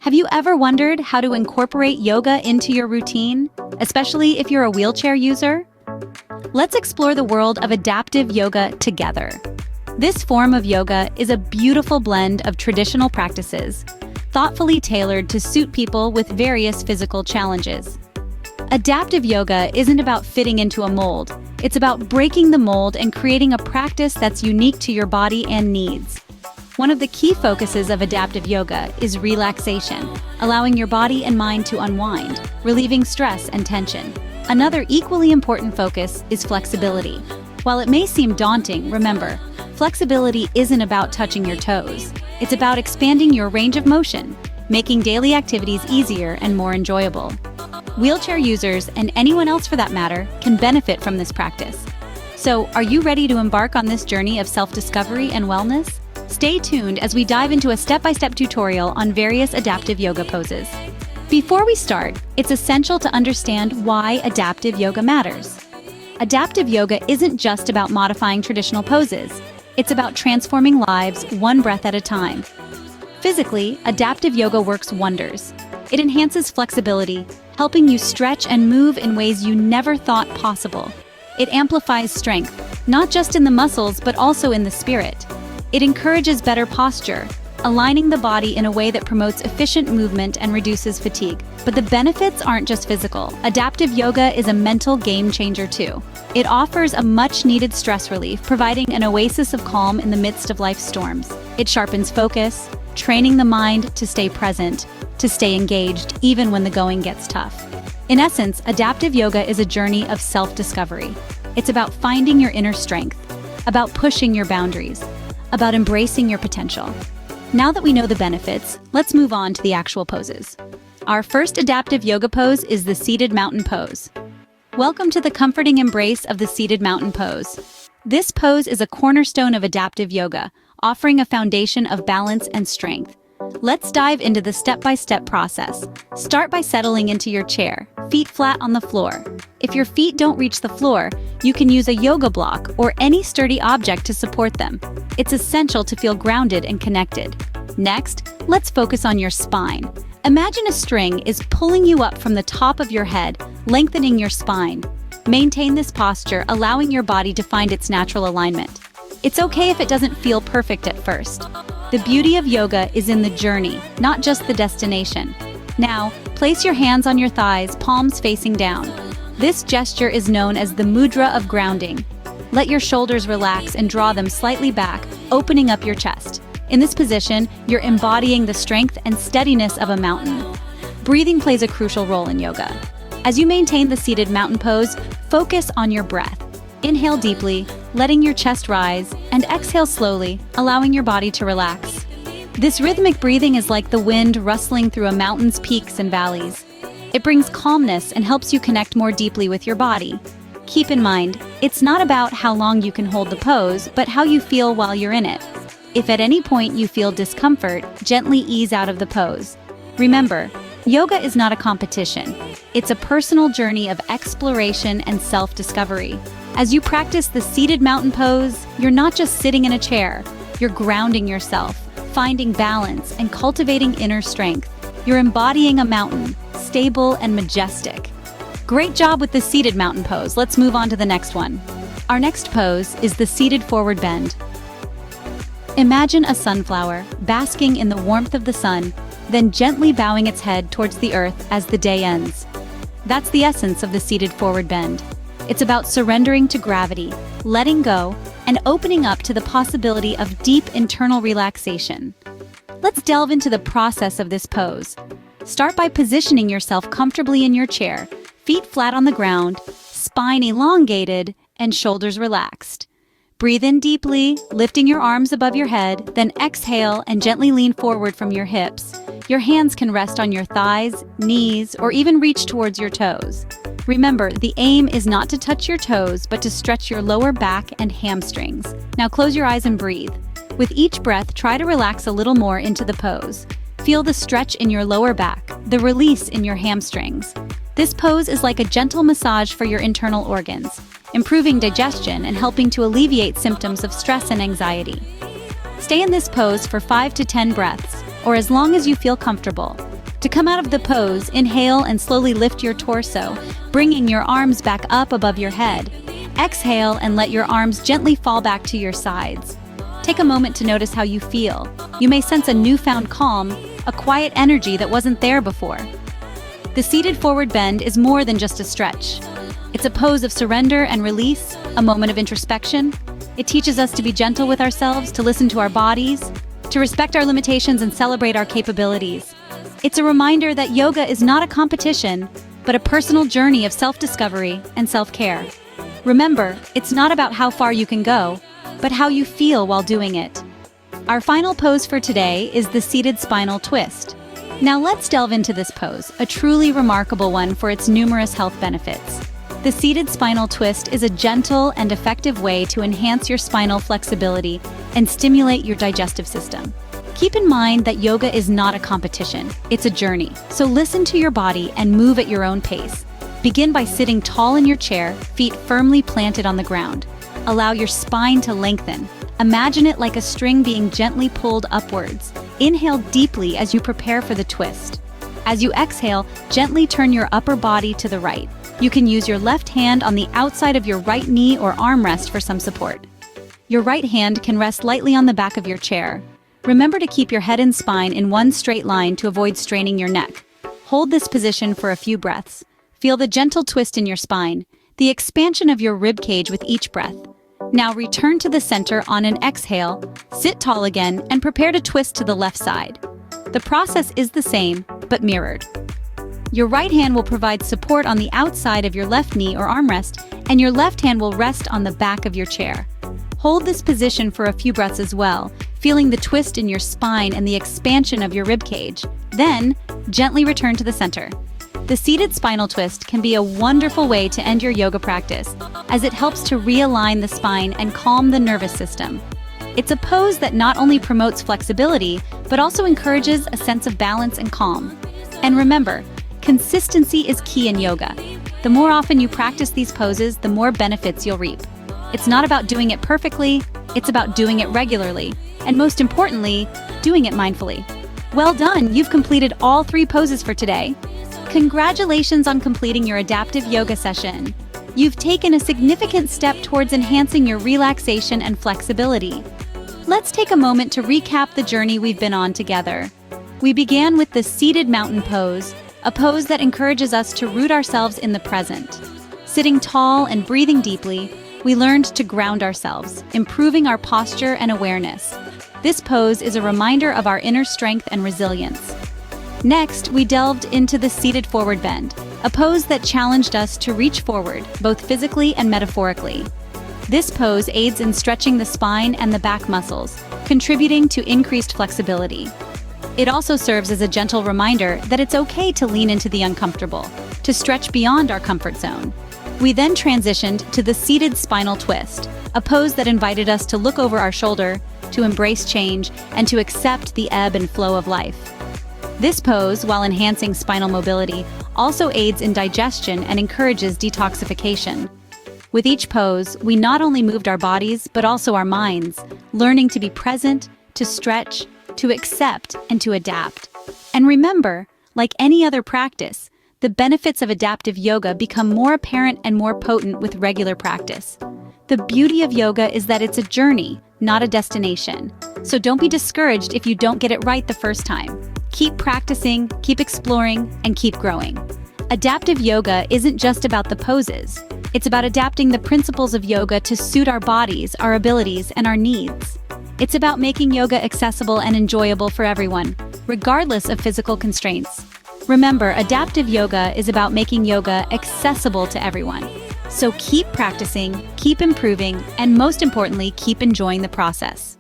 Have you ever wondered how to incorporate yoga into your routine, especially if you're a wheelchair user? Let's explore the world of adaptive yoga together. This form of yoga is a beautiful blend of traditional practices, thoughtfully tailored to suit people with various physical challenges. Adaptive yoga isn't about fitting into a mold. It's about breaking the mold and creating a practice that's unique to your body and needs. One of the key focuses of adaptive yoga is relaxation, allowing your body and mind to unwind, relieving stress and tension. Another equally important focus is flexibility. While it may seem daunting, remember, flexibility isn't about touching your toes. It's about expanding your range of motion, making daily activities easier and more enjoyable. Wheelchair users, and anyone else for that matter, can benefit from this practice. So, are you ready to embark on this journey of self-discovery and wellness? Stay tuned as we dive into a step-by-step tutorial on various adaptive yoga poses. Before we start, it's essential to understand why adaptive yoga matters. Adaptive yoga isn't just about modifying traditional poses. It's about transforming lives one breath at a time. Physically, adaptive yoga works wonders. It enhances flexibility, helping you stretch and move in ways you never thought possible. It amplifies strength, not just in the muscles but also in the spirit. It encourages better posture, aligning the body in a way that promotes efficient movement and reduces fatigue. But the benefits aren't just physical. Adaptive yoga is a mental game changer too. It offers a much-needed stress relief, providing an oasis of calm in the midst of life's storms. It sharpens focus, training the mind to stay present, to stay engaged even when the going gets tough. In essence, adaptive yoga is a journey of self-discovery. It's about finding your inner strength, about pushing your boundaries, about embracing your potential. Now that we know the benefits, let's move on to the actual poses. Our first adaptive yoga pose is the seated mountain pose. Welcome to the comforting embrace of the seated mountain pose. This pose is a cornerstone of adaptive yoga, offering a foundation of balance and strength. Let's dive into the step-by-step process. Start by settling into your chair, feet flat on the floor. If your feet don't reach the floor, you can use a yoga block or any sturdy object to support them. It's essential to feel grounded and connected. Next, let's focus on your spine. Imagine a string is pulling you up from the top of your head, lengthening your spine. Maintain this posture, allowing your body to find its natural alignment. It's okay if it doesn't feel perfect at first. The beauty of yoga is in the journey, not just the destination. Now, place your hands on your thighs, palms facing down. This gesture is known as the mudra of grounding. Let your shoulders relax and draw them slightly back, opening up your chest. In this position, you're embodying the strength and steadiness of a mountain. Breathing plays a crucial role in yoga. As you maintain the seated mountain pose, focus on your breath. Inhale deeply, letting your chest rise, and exhale slowly, allowing your body to relax. This rhythmic breathing is like the wind rustling through a mountain's peaks and valleys. It brings calmness and helps you connect more deeply with your body. Keep in mind, it's not about how long you can hold the pose, but how you feel while you're in it. If at any point you feel discomfort, gently ease out of the pose. Remember, yoga is not a competition. It's a personal journey of exploration and self-discovery. As you practice the seated mountain pose, you're not just sitting in a chair. You're grounding yourself, finding balance, and cultivating inner strength. You're embodying a mountain, stable and majestic. Great job with the seated mountain pose. Let's move on to the next one. Our next pose is the seated forward bend. Imagine a sunflower basking in the warmth of the sun, then gently bowing its head towards the earth as the day ends. That's the essence of the seated forward bend. It's about surrendering to gravity, letting go, and opening up to the possibility of deep internal relaxation. Let's delve into the process of this pose. Start by positioning yourself comfortably in your chair, feet flat on the ground, spine elongated, and shoulders relaxed. Breathe in deeply, lifting your arms above your head, then exhale and gently lean forward from your hips. Your hands can rest on your thighs, knees, or even reach towards your toes. Remember, the aim is not to touch your toes, but to stretch your lower back and hamstrings. Now close your eyes and breathe. With each breath, try to relax a little more into the pose. Feel the stretch in your lower back, the release in your hamstrings. This pose is like a gentle massage for your internal organs, improving digestion and helping to alleviate symptoms of stress and anxiety. Stay in this pose for 5 to 10 breaths, or as long as you feel comfortable. To come out of the pose, inhale and slowly lift your torso, bringing your arms back up above your head. Exhale and let your arms gently fall back to your sides. Take a moment to notice how you feel. You may sense a newfound calm, a quiet energy that wasn't there before. The seated forward bend is more than just a stretch. It's a pose of surrender and release, a moment of introspection. It teaches us to be gentle with ourselves, to listen to our bodies, to respect our limitations and celebrate our capabilities. It's a reminder that yoga is not a competition, but a personal journey of self-discovery and self-care. Remember, it's not about how far you can go, but how you feel while doing it. Our final pose for today is the seated spinal twist. Now let's delve into this pose, a truly remarkable one for its numerous health benefits. The seated spinal twist is a gentle and effective way to enhance your spinal flexibility and stimulate your digestive system. Keep in mind that yoga is not a competition, it's a journey. So listen to your body and move at your own pace. Begin by sitting tall in your chair, feet firmly planted on the ground. Allow your spine to lengthen. Imagine it like a string being gently pulled upwards. Inhale deeply as you prepare for the twist. As you exhale, gently turn your upper body to the right. You can use your left hand on the outside of your right knee or armrest for some support. Your right hand can rest lightly on the back of your chair. Remember to keep your head and spine in one straight line to avoid straining your neck. Hold this position for a few breaths. Feel the gentle twist in your spine, the expansion of your rib cage with each breath. Now return to the center on an exhale, sit tall again, and prepare to twist to the left side. The process is the same, but mirrored. Your right hand will provide support on the outside of your left knee or armrest, and your left hand will rest on the back of your chair. Hold this position for a few breaths as well, feeling the twist in your spine and the expansion of your rib cage. Then, gently return to the center. The seated spinal twist can be a wonderful way to end your yoga practice, as it helps to realign the spine and calm the nervous system. It's a pose that not only promotes flexibility, but also encourages a sense of balance and calm. And remember, consistency is key in yoga. The more often you practice these poses, the more benefits you'll reap. It's not about doing it perfectly, it's about doing it regularly, and most importantly, doing it mindfully. Well done, you've completed all 3 poses for today. Congratulations on completing your adaptive yoga session. You've taken a significant step towards enhancing your relaxation and flexibility. Let's take a moment to recap the journey we've been on together. We began with the seated mountain pose, a pose that encourages us to root ourselves in the present. Sitting tall and breathing deeply, we learned to ground ourselves, improving our posture and awareness. This pose is a reminder of our inner strength and resilience. Next, we delved into the seated forward bend, a pose that challenged us to reach forward, both physically and metaphorically. This pose aids in stretching the spine and the back muscles, contributing to increased flexibility. It also serves as a gentle reminder that it's okay to lean into the uncomfortable, to stretch beyond our comfort zone. We then transitioned to the seated spinal twist, a pose that invited us to look over our shoulder, to embrace change, and to accept the ebb and flow of life. This pose, while enhancing spinal mobility, also aids in digestion and encourages detoxification. With each pose, we not only moved our bodies, but also our minds, learning to be present, to stretch, to accept, and to adapt. And remember, like any other practice, the benefits of adaptive yoga become more apparent and more potent with regular practice. The beauty of yoga is that it's a journey, not a destination. So don't be discouraged if you don't get it right the first time. Keep practicing, keep exploring, and keep growing. Adaptive yoga isn't just about the poses. It's about adapting the principles of yoga to suit our bodies, our abilities, and our needs. It's about making yoga accessible and enjoyable for everyone, regardless of physical constraints. Remember, adaptive yoga is about making yoga accessible to everyone. So keep practicing, keep improving, and most importantly, keep enjoying the process.